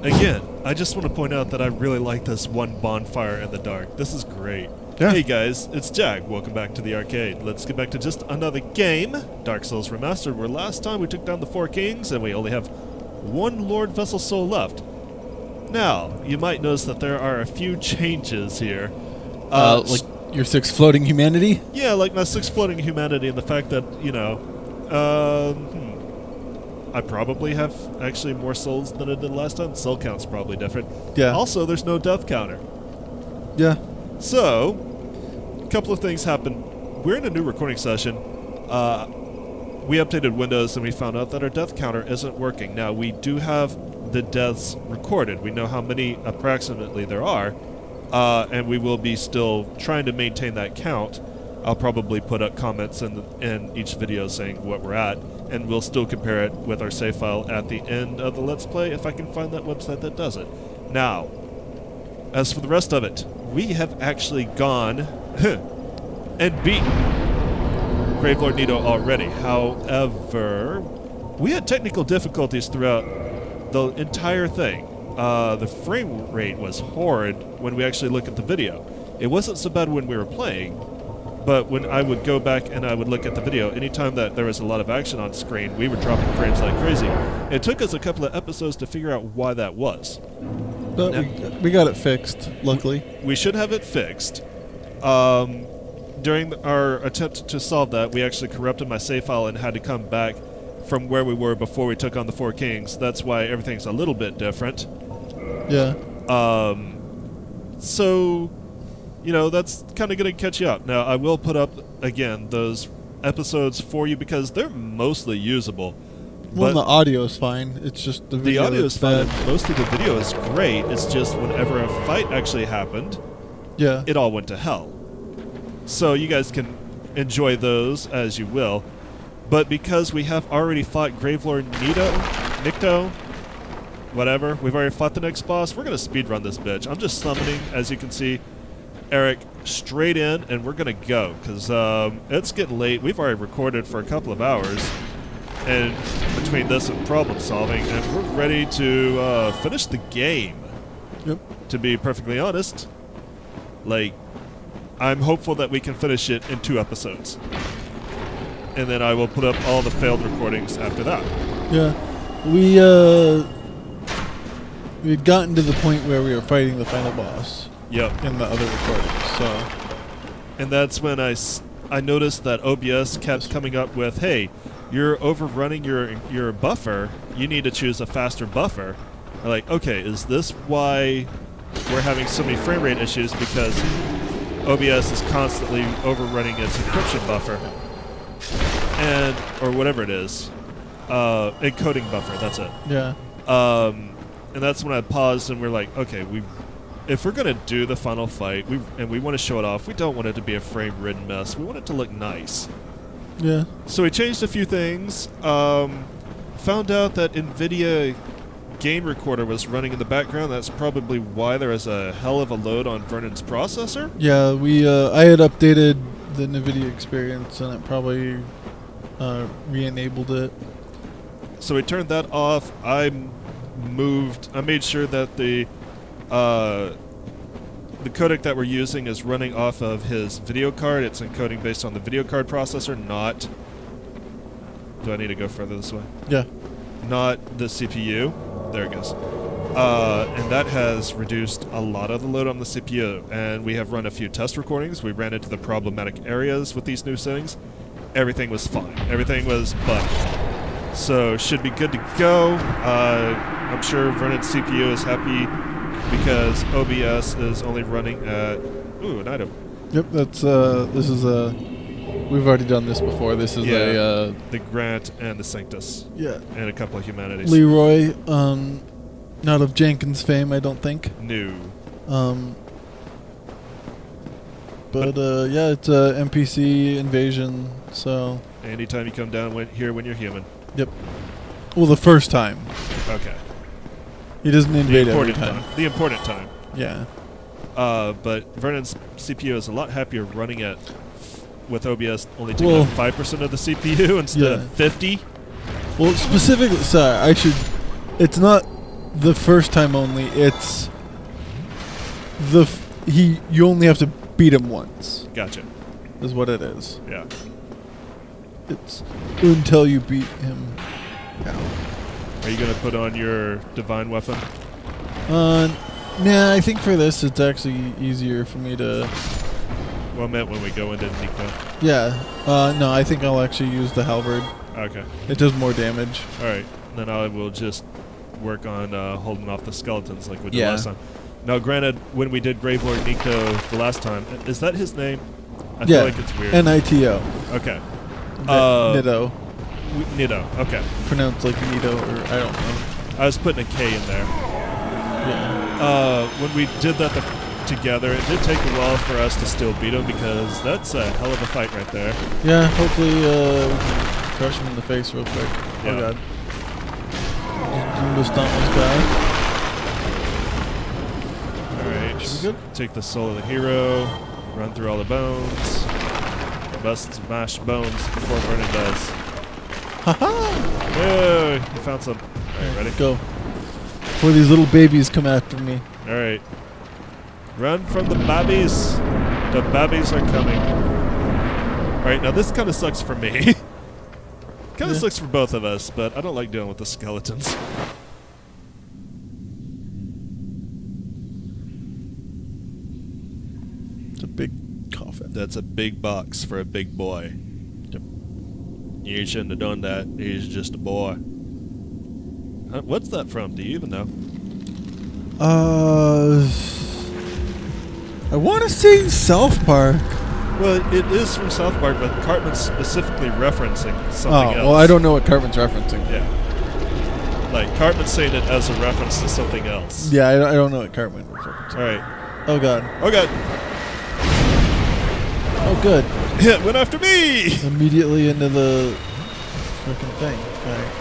Again, I just want to point out that I really like this one bonfire in the dark. This is great. Yeah. Hey guys, it's Jack. Welcome back to the arcade. Let's get back to just another game, Dark Souls Remastered, where last time we took down the 4 kings and we only have one Lord Vessel Soul left. Now, you might notice that there are a few changes here. Like your 6 floating humanity? Yeah, like my 6 floating humanity and the fact that, you know, I probably have actually more souls than I did last time. Soul count's probably different. Yeah. Also, there's no death counter. Yeah. So, a couple of things happened. We're in a new recording session. We updated Windows and we found out that our death counter isn't working. Now, we do have the deaths recorded. We know how many approximately there are, and we will be still trying to maintain that count. I'll probably put up comments in each video saying what we're at, and we'll still compare it with our save file at the end of the Let's Play if I can find that website that does it. Now, as for the rest of it, we have actually gone and beaten Gravelord Nito already. However, we had technical difficulties throughout the entire thing. The frame rate was horrid when we actually look at the video. It wasn't so bad when we were playing, but when I would go back and I would look at the video, anytime that there was a lot of action on screen, we were dropping frames like crazy. It took us a couple of episodes to figure out why that was. But we got it fixed, luckily. We should have it fixed. During our attempt to solve that, we actually corrupted my save file and had to come back from where we were before we took on the 4 kings. That's why everything's a little bit different. Yeah. So, you know, that's kind of going to catch you up. Now, I will put up, again, those episodes for you because they're mostly usable. Well, the audio is fine. It's just the video. The audio is fine. bad. Most of the video is great. It's just whenever a fight actually happened, Yeah. it all went to hell. So you guys can enjoy those as you will. But because we have already fought Gravelord Nito, whatever, we've already fought the next boss, we're going to speedrun this bitch. I'm just summoning, as you can see, Eric straight in, and we're going to go. Because it's getting late. We've already recorded for a couple of hours. And between this and problem solving, and we're ready to finish the game. Yep. To be perfectly honest, like, I'm hopeful that we can finish it in 2 episodes. And then I will put up all the failed recordings after that. Yeah. We'd gotten to the point where we were fighting the final boss. Yep. In the other recordings, so. And that's when I noticed that OBS kept coming up with, hey, you're overrunning your buffer. You need to choose a faster buffer. I'm like, okay, is this why we're having so many frame rate issues? Because OBS is constantly overrunning its encryption buffer. Or whatever it is. Encoding buffer, that's it. Yeah. And that's when I paused and we're like, okay, if we're going to do the final fight, and we want to show it off, we don't want it to be a frame-ridden mess. We want it to look nice. Yeah. So we changed a few things. Found out that NVIDIA game recorder was running in the background. That's probably why there was a hell of a load on Vernon's processor. Yeah, I had updated the NVIDIA experience, and it probably re-enabled it. So we turned that off. I made sure that the codec that we're using is running off of his video card. It's encoding based on the video card processor, not... Do I need to go further this way? Yeah. Not the CPU. There it goes. And that has reduced a lot of the load on the CPU. And we have run a few test recordings. We ran into the problematic areas with these new settings. Everything was fine. Everything was buttered. So should be good to go. I'm sure Vernon's CPU is happy because OBS is only running at... Ooh, an item. Yep, that's, this is a... We've already done this before. This is the Grant and the Sanctus. Yeah. And a couple of humanities. Leroy, not of Jenkins fame, I don't think. No. But yeah, it's a NPC invasion, so... Anytime you come down here when you're human. Yep. Well, the first time. Okay. He doesn't invade every time. time. The important time. Yeah. But Vernon's CPU is a lot happier running it with OBS only taking up 5% of the CPU instead of 50. Well, specifically, sorry, I should... It's not the first time only. It's you only have to beat him once. Gotcha. Is what it is. Yeah. It's until you beat him. Yeah. Are you gonna put on your divine weapon? Nah. I think for this, it's actually easier for me to. Well, I meant when we go into Nico. Yeah. No, I think I'll actually use the halberd. Okay. It does more damage. All right. Then I will just work on holding off the skeletons like we did Yeah. last time. Now, granted, when we did Gravelord Nikto the last time, is that his name? I Yeah. feel like it's weird. Nito. Okay. Nito. Nito. Okay. Pronounced like Nito, or I don't know. I was putting a K in there. Yeah. When we did that together, it did take a while for us to still beat him because that's a hell of a fight right there. Yeah. Hopefully, we can crush him in the face real quick. Yeah. Oh god. Jumbo stomp this guy. Alright. Should be good. Take the soul of the hero, run through all the bones, bust smash bones before burning does. Haha! Yay! You found some. Alright, ready? Go. Before these little babies come after me. Alright. Run from the babbies. The babbies are coming. Alright, now this kind of sucks for me. Kind of sucks for both of us, but I don't like dealing with the skeletons. It's a big coffin. That's a big box for a big boy. Yep. You shouldn't have done that. He's just a boy. What's that from? Do you even know? I want to say South Park. Well, it is from South Park, but Cartman's specifically referencing something else. Well, I don't know what Cartman's referencing. Yeah. Like, Cartman's saying it as a reference to something else. Yeah, I don't know what Cartman was referencing. Alright. Oh god. Oh god! Oh good. It went after me! Immediately into the freaking thing. Alright.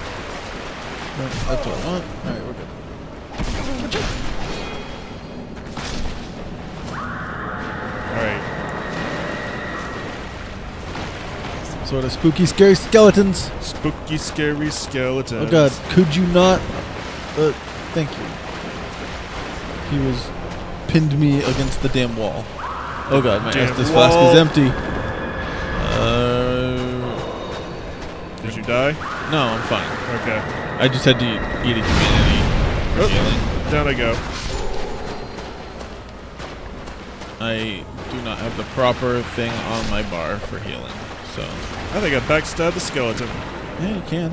No, that's what I want. Alright, we're good. Alright. Sort of spooky, scary skeletons. Spooky, scary skeletons. Oh god, could you not? Thank you. He was pinned me against the damn wall. Oh god, my Damn Estus wall. flask is empty. Did you die? No, I'm fine. Okay. I just had to eat a humanity for healing. Down I go. I do not have the proper thing on my bar for healing, so. I think I backstabbed the skeleton. Yeah, you can.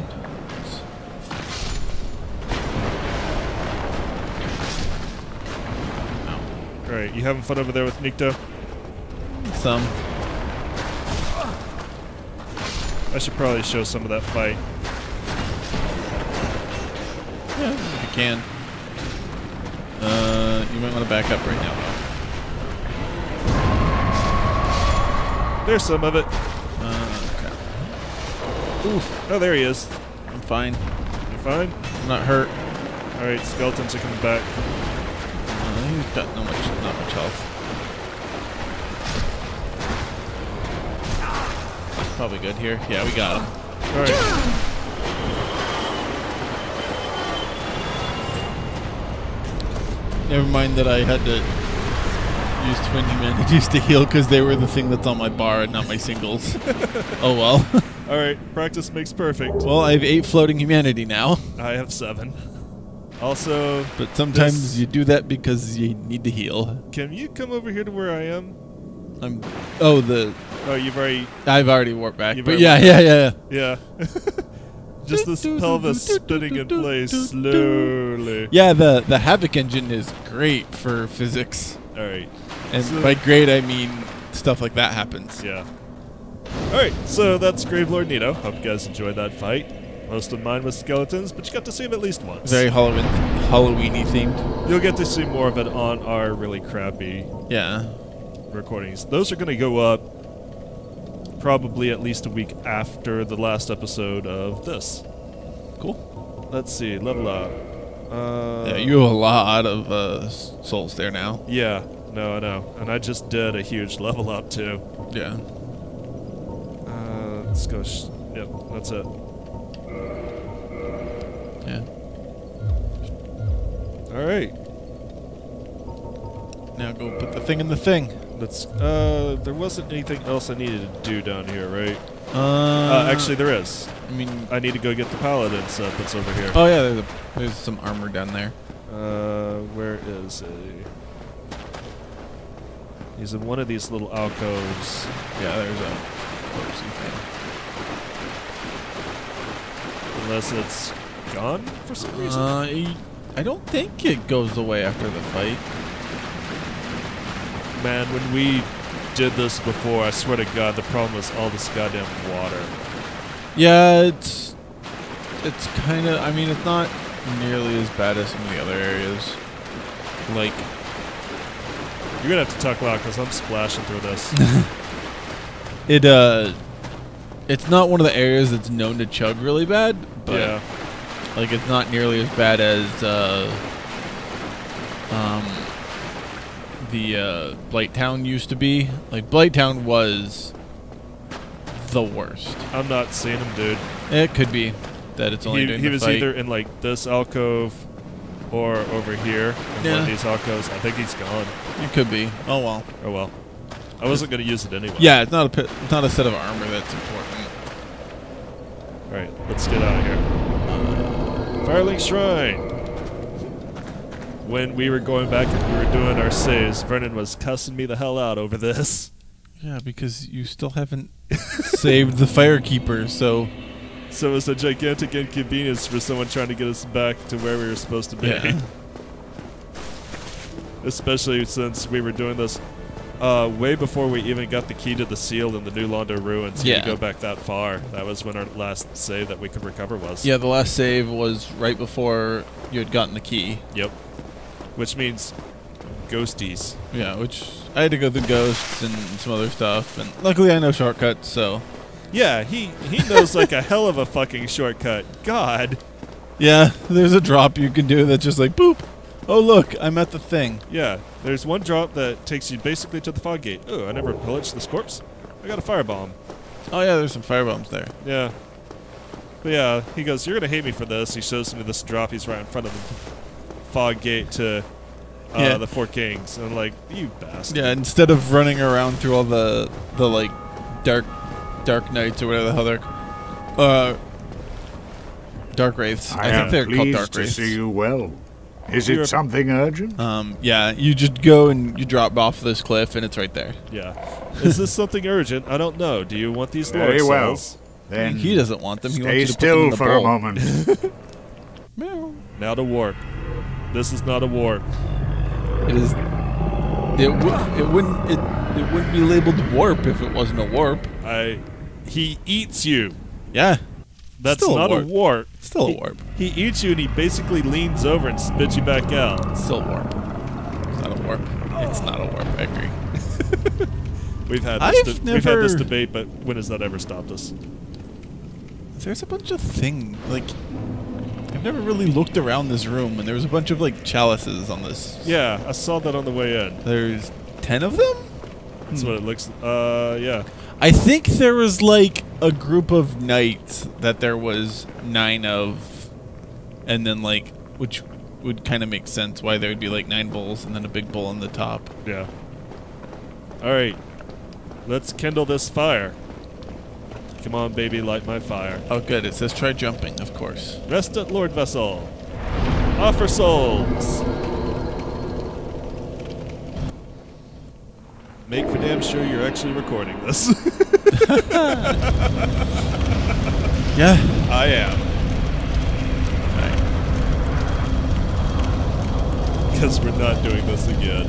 Alright, you having fun over there with Nikto? Some. I should probably show some of that fight. Yeah, if you can. You might want to back up right now, though. There's some of it. Okay. Oof. Oh, there he is. I'm fine. You fine? I'm not hurt. Alright, skeletons are coming back. He's got not much health. Probably good here. Yeah, we got him. Alright. Never mind that I had to use twin humanities to heal because they were the thing that's on my bar and not my singles. Oh well. Alright, practice makes perfect. Well, I have 8 floating humanity now. I have 7. Also, But sometimes you do that because you need to heal. can you come over here to where I am? Oh, you've already... I've already warped back. You've But already yeah. Yeah. Just this pelvis spinning in place slowly. Yeah, the Havoc engine is great for physics. Alright. And So- by great, I mean stuff like that happens. Yeah. Alright, so that's Gravelord Nito. Hope you guys enjoyed that fight. Most of mine was skeletons, but you got to see him at least once. Very Halloween-y themed. You'll get to see more of it on our really crappy Yeah. recordings. Those are going to go up probably at least a week after the last episode of this. Cool. Let's see, level up. Yeah, you have a lot of souls there now. Yeah, no, I know. And I just did a huge level up too. Yeah. Let's go. Yep, that's it. Yeah. All right. Now go put the thing in the thing. Let's. There wasn't anything else I needed to do down here, right? Actually, there is. I mean, I need to go get the paladin stuff that's over here. oh yeah, there's some armor down there. Where is he? He's in one of these little alcoves. Yeah, there's a corpsey thing. Unless it's gone for some reason. I don't think it goes away after the fight. Man, when we did this before, I swear to God, the problem was all this goddamn water. Yeah, it's kind of. I mean, it's not nearly as bad as some of the other areas. Like, you're gonna have to talk loud because I'm splashing through this. It's not one of the areas that's known to chug really bad, but yeah. like it's not nearly as bad as the Blighttown used to be. Like Blighttown was the worst. I'm not seeing him, dude. It could be that it's only he was either in like this alcove or over here in one of these alcoves. I think he's gone. It could be. Oh well. Oh well. I wasn't going to use it anyway. Yeah, it's not a set of armor that's important. All right, let's get out of here. Firelink Shrine. When we were going back and we were doing our saves, Vernon was cussing me the hell out over this. Yeah, because you still haven't saved the Firekeeper, so... So it was a gigantic inconvenience for someone trying to get us back to where we were supposed to be. Yeah. Especially since we were doing this way before we even got the key to the seal in the New Londo ruins. Yeah. To go back that far. That was when our last save that we could recover was. Yeah, the last save was right before you had gotten the key. Yep. Which means ghosties. Yeah, which I had to go through ghosts and some other stuff, and luckily I know shortcuts, so... Yeah, he knows like a hell of a fucking shortcut. God. Yeah, there's a drop you can do that's just like, boop! Oh look, I'm at the thing. Yeah, there's one drop that takes you basically to the fog gate. Oh, I never pillaged this corpse. I got a firebomb. Oh yeah, there's some firebombs there. Yeah. But yeah, he goes, you're going to hate me for this. He shows me this drop. He's right in front of the fog gate to the Four Kings. And I'm like, you bastard. Yeah, instead of running around through all the like, dark nights or whatever the hell they're... Dark Wraiths. I think they're called Dark Wraiths. To see you well. Is it something urgent? Yeah, you just go and you drop off this cliff and it's right there. Yeah. Is this something urgent? I don't know. Do you want these Very Lord well. cells? Then he doesn't want them. He stay wants you to still put them in the for bowl. a moment. Meow. Now to warp. This is not a warp. It is. It wouldn't be labeled warp if it wasn't a warp. He eats you. Yeah. That's Still not a warp. Still a warp. He eats you and he basically leans over and spits you back out. It's still a warp. It's not a warp. It's not a warp. I agree. We've had this debate, but when has that ever stopped us? There's a bunch of things like I've never really looked around this room, and there was a bunch of like chalices on this. Yeah, I saw that on the way in. There's 10 of them. That's what it looks. Yeah. I think there was like a group of knights that there was 9 of, and then like which would kind of make sense why there would be like 9 bulls and then a big bull on the top. Yeah. All right. Let's kindle this fire. Come on, baby, light my fire. Oh, good. It says try jumping, of course. Rest at Lord Vessel. Offer souls. Make for damn sure you're actually recording this. Yeah. I am. Because we're not doing this again.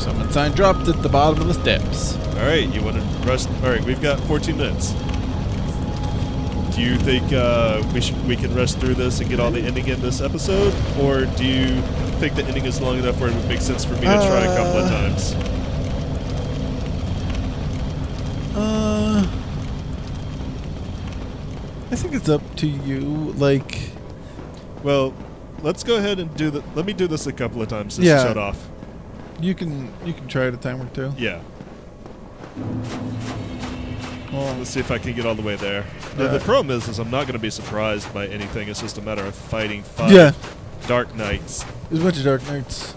Summon sign dropped at the bottom of the steps. Alright, you want to rush? Alright, we've got 14 minutes. Do you think we can rush through this and get all the ending in this episode? Or do you think the ending is long enough where it would make sense for me to try a couple of times? I think it's up to you. Like, well, let's go ahead and do the. Let me do this a couple of times to shut off. You can try it a time or two. Yeah. Let's see if I can get all the way there. Yeah. The problem is I'm not going to be surprised by anything. It's just a matter of fighting 5 Dark Knights. There's a bunch of Dark Knights.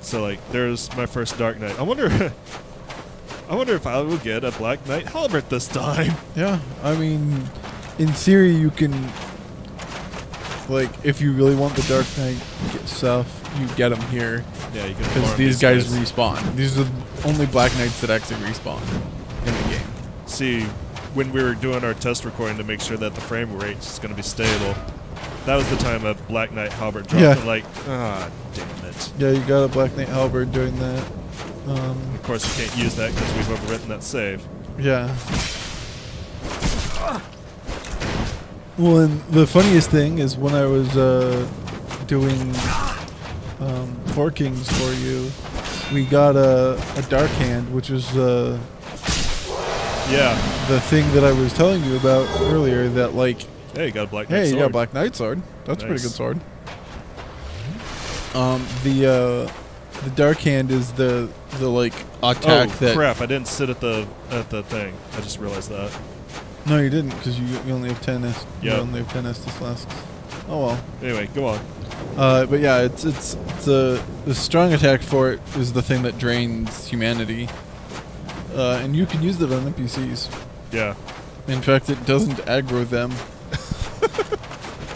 So like, there's my first Dark Knight. I wonder if I will get a Black Knight halberd this time. Yeah, I mean, in theory, you can, like, if you really want the Dark Knight stuff, you get them here. Yeah, you can. Because these guys respawn. These are the only Black Knights that actually respawn in the game. See, when we were doing our test recording to make sure that the frame rate is going to be stable, that was the time a Black Knight halberd dropped. Yeah. And like, damn it. Yeah, you got a Black Knight halberd doing that. Of course, you can't use that because we've overwritten that save. Yeah. Well, and the funniest thing is when I was doing Four Kings for you, we got a Dark Hand, which was the thing that I was telling you about earlier. That like, hey, you got a Black Knight sword. Hey, you got a Black Knight sword. That's a pretty good sword. The Dark Hand is the like attack that. Oh crap! I didn't sit at the thing. I just realized that. No, you didn't, because you only have 10 you Yep. only have 10 Estus flasks. Oh well. Anyway, go on. But yeah, it's the strong attack for it is the thing that drains humanity, and you can use that on NPCs. Yeah. In fact, it doesn't aggro them.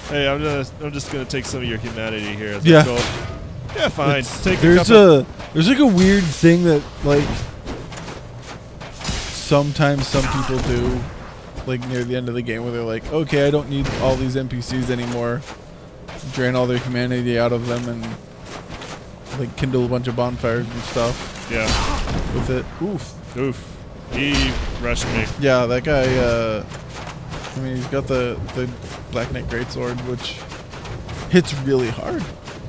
Hey, I'm just gonna take some of your humanity here. As Yeah. I go. Yeah, fine. Take There's like a weird thing that like sometimes some people do, like near the end of the game, where they're like, okay, I don't need all these NPCs anymore. Drain all their humanity out of them and like kindle a bunch of bonfires and stuff. Yeah. With it. Oof. He rushed me. Yeah, that guy. I mean, he's got the Black Knight Greatsword, which hits really hard.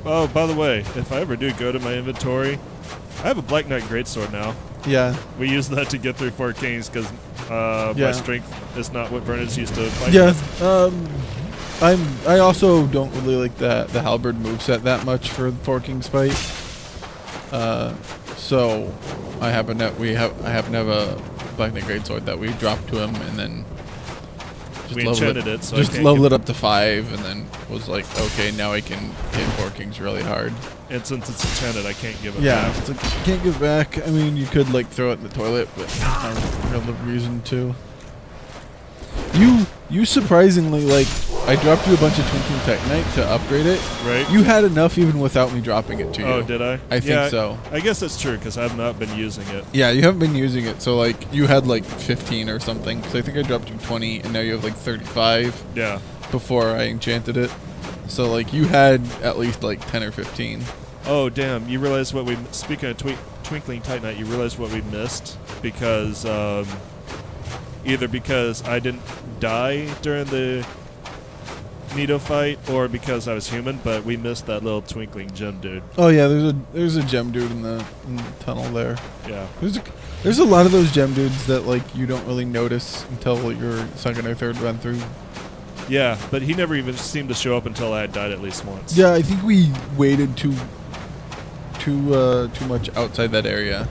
Oh, by the way, if I ever do go to my inventory, I have a Black Knight Greatsword now. Yeah. We use that to get through Four Kings because my strength is not what Vernon's used to fighting. Yeah. I also don't really like the halberd moveset that much for the Four Kings fight. So I happen to have a Black Knight Greatsword that we dropped to him and then we enchanted it, so just leveled it up to 5 and then was like, okay, now I can hit Four Kings really hard. And since it's enchanted, I can't give it back. Yeah, it's like, you can't give it back. I mean, you could like throw it in the toilet, but there's no real reason to. You surprisingly, like, I dropped you a bunch of Twinkling Titanite to upgrade it. Right. You had enough even without me dropping it to you. Oh, did I? I think so. I guess that's true because I have not been using it. Yeah, you haven't been using it, so like you had like 15 or something. So I think I dropped you 20, and now you have like 35. Yeah. Before I enchanted it, so like you had at least like 10 or 15. Oh damn! You realize what we? Speaking of Twinkling Titanite, you realize what we missed because either because I didn't die during the Nito fight or because I was human, but we missed that little twinkling gem dude. Oh yeah, there's a gem dude in the tunnel there. Yeah. There's a lot of those gem dudes that like you don't really notice until your second or third run through. Yeah, but he never even seemed to show up until I had died at least once. Yeah, I think we waited too much outside that area.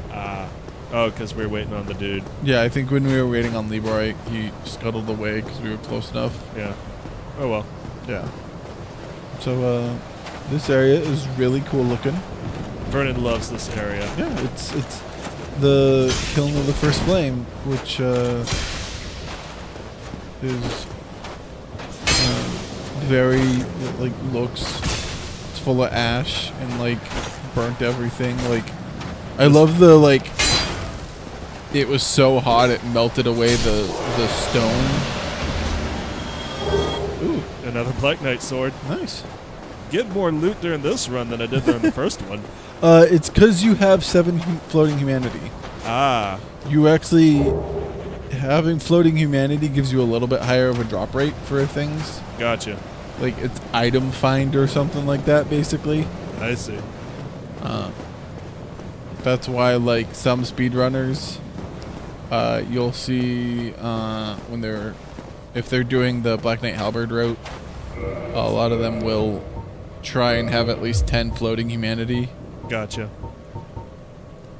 Oh, because we were waiting on the dude. Yeah, I think when we were waiting on Leroy, he scuttled away because we were close enough. Yeah. Oh well. Yeah. So this area is really cool looking. Vernon loves this area. Yeah, it's the Kiln of the First Flame, which is very like it's full of ash and like burnt everything. Like I love the like it was so hot it melted away the stone. Ooh, another Black Knight sword. Nice. Get more loot during this run than I did during the first one. It's because you have 7 floating humanity. Ah. You actually having floating humanity gives you a little bit higher of a drop rate for things. Gotcha. Like it's item find or something like that, basically. I see. That's why like some speedrunners, you'll see if they're doing the Black Knight Halberd route, a lot of them will try and have at least 10 floating humanity. Gotcha.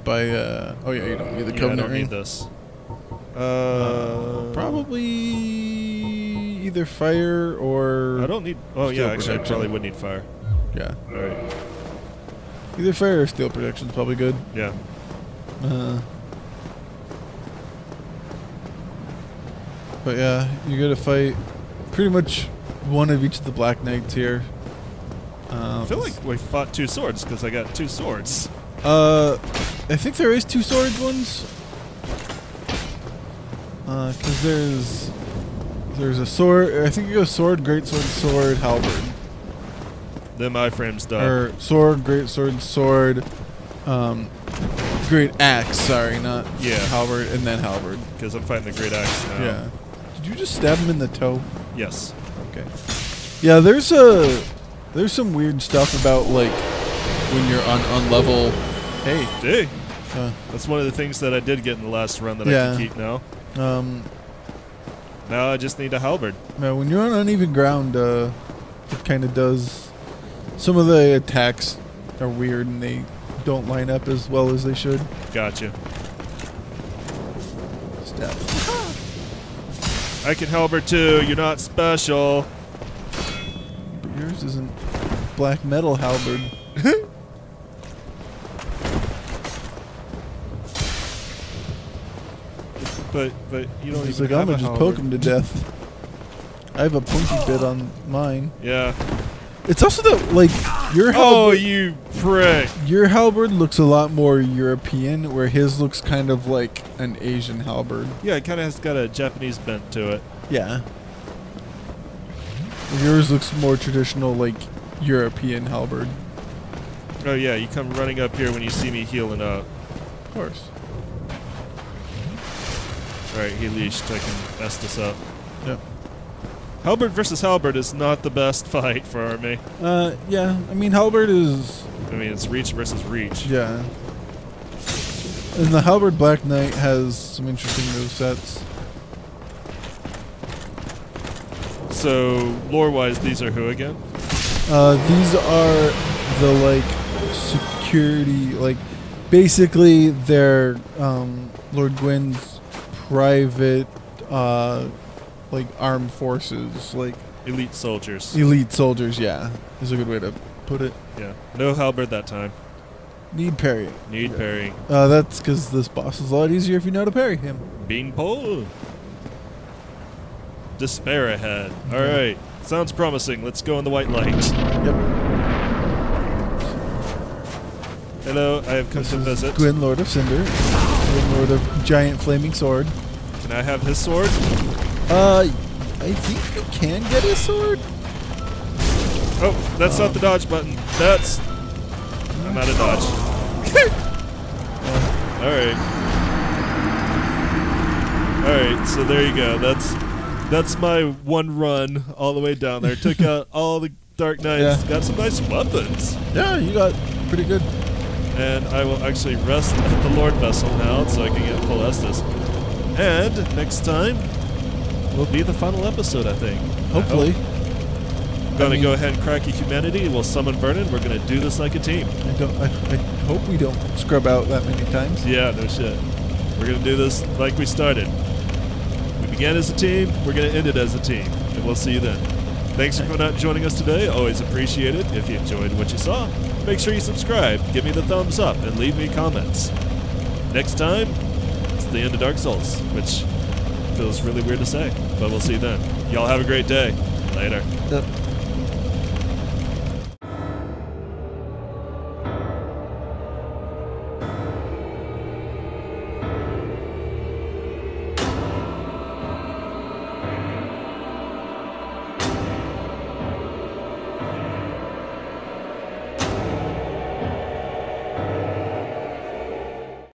By oh yeah, you don't need the Covenant I don't ring. need this. Probably either fire or... I don't need... Oh, steel yeah, actually, I protection. probably would need fire. Yeah. Alright. Either fire or steel protection is probably good. Yeah. But yeah, you gotta fight pretty much one of each of the Black Knights here. I feel like we fought 2 swords because I got 2 swords. I think there is 2 swords ones. Because there's a sword. I think you go sword, great sword, sword, halberd. Then my frame's done. Or sword, great sword, sword, great axe. Sorry, not halberd, and then halberd. Because I'm fighting the great axe now. Yeah. Did you just stab him in the toe? Yes. Okay. Yeah, there's some weird stuff about like when you're on level. Hey. Hey. That's one of the things that I did get in the last run that I can keep now. Now I just need a halberd. Now, when you're on uneven ground, it kind of does. Some of the attacks are weird and they don't line up as well as they should. Gotcha. Stab. I can halberd too. You're not special. But yours isn't black metal halberd. But you don't It's even like, have I'm gonna a just halberd. poke him to death. I have a pointy bit on mine. Yeah. It's also that, like, your Oh, halberd, you prick. your halberd looks a lot more European, where his looks kind of like an Asian halberd. Yeah, it kind of has got a Japanese bent to it. Yeah. Yours looks more traditional, like, European halberd. Oh yeah, you come running up here when you see me healing up. Of course. Alright, he leashed. I can mess this up. Yep. Halberd versus halberd is not the best fight for Army. Yeah. I mean, halberd is... I mean, it's reach versus reach. Yeah. And the halberd Black Knight has some interesting movesets. So, lore-wise, these are who again? These are the, like, security... Like, basically, they're Lord Gwyn's private... like armed forces, like Elite soldiers. elite soldiers. Yeah, is a good way to put it. Yeah. No halberd that time. Need parry. Need parrying. That's because this boss is a lot easier if you know how to parry him. Beanpole. Despair ahead. Alright. Sounds promising. Let's go in the white light. Yep. Hello, I have come This to is visit. Gwyn, Lord of Cinder. Gwyn, Lord of Giant Flaming Sword. Can I have his sword? I think you can get his sword. Oh, that's not the dodge button. That's... I'm out of dodge. Alright. Alright, so there you go. That's my one run all the way down there. Took out all the Dark Knights. Yeah. Got some nice weapons. Yeah, you got pretty good. And I will actually rest at the Lord Vessel now so I can get full Estus. And next time will be the final episode, I think. Hopefully. Gonna go ahead and crack a humanity. We'll summon Vernon. We're gonna do this like a team. I hope we don't scrub out that many times. Yeah, no shit. We're gonna do this like we started. We began as a team. We're gonna end it as a team, and we'll see you then. Thanks for coming out and joining us today. Always appreciate it. If you enjoyed what you saw, make sure you subscribe, give me the thumbs up, and leave me comments. Next time, it's the end of Dark Souls, which feels really weird to say, but we'll see you then. Y'all have a great day. Later. Yep.